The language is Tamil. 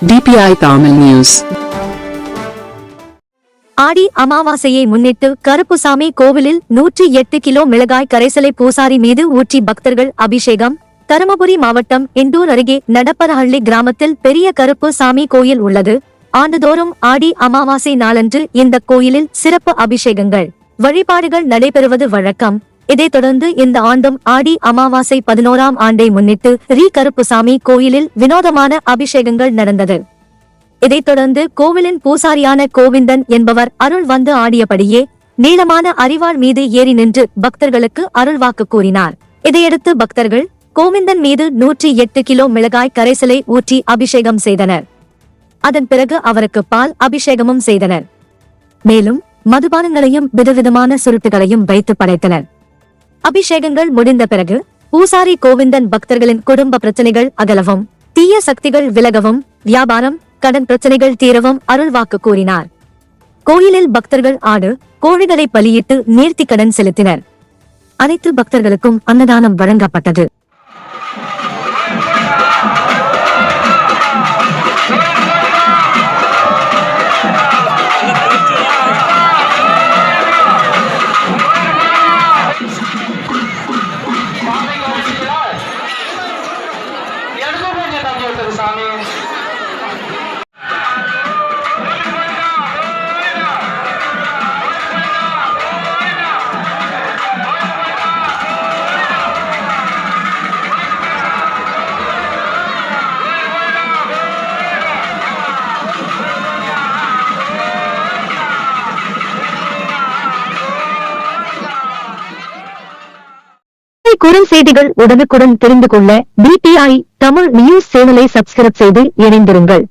DPI Tamil News. ஆடி அமாவாசையை முன்னிட்டு கருப்புசாமி கோவிலில் 108 கிலோ மிளகாய் கரைசலை பூசாரி மீது ஊற்றி பக்தர்கள் அபிஷேகம். தருமபுரி மாவட்டம் இண்டூர் அருகே நடப்பரஹள்ளி கிராமத்தில் பெரிய கருப்பு சாமி கோயில் உள்ளது. ஆண்டுதோறும் ஆடி அமாவாசை நாளன்று இந்த கோயிலில் சிறப்பு அபிஷேகங்கள் வழிபாடுகள் நடைபெறுவது வழக்கம். இதைத் தொடர்ந்து இந்த ஆண்டும் ஆடி அமாவாசை 11ஆம் ஆண்டை முன்னிட்டு கருப்புசாமி கோயிலில் வினோதமான அபிஷேகங்கள் நடந்தது. இதைத் தொடர்ந்து கோவிலின் பூசாரியான கோவிந்தன் என்பவர் அருள் வந்து ஆடியபடியே நீளமான அரிவாள் மீது ஏறி நின்று பக்தர்களுக்கு அருள்வாக்கு கூறினார். இதையடுத்து பக்தர்கள் கோவிந்தன் மீது 108 கிலோ மிளகாய் கரைசலை ஊற்றி அபிஷேகம் செய்தனர். அதன் பிறகு அவருக்கு பால் அபிஷேகமும் செய்தனர். மேலும் மதுபானங்களையும் விதவிதமான சுருட்டுகளையும் வைத்து படைத்தனர். அபிஷேகங்கள் முடிந்த பிறகு பூசாரி கோவிந்தன் பக்தர்களின் குடும்ப பிரச்சனைகள் அகலவும், தீய சக்திகள் விலகவும், வியாபாரம் கடன் பிரச்சனைகள் தீரவும் அருள்வாக்கு கூறினார். கோயிலில் பக்தர்கள் ஆடு, கோழிகளை பலியிட்டு நேர்த்தி கடன் செலுத்தினர். அனைத்து பக்தர்களுக்கும் அன்னதானம் வழங்கப்பட்டது. குறுஞ்செய்திகள் உடனுக்குடன் தெரிந்து கொள்ள DPI தமிழ் நியூஸ் சேனலை சப்ஸ்கிரைப் செய்து இணைந்திருங்கள்.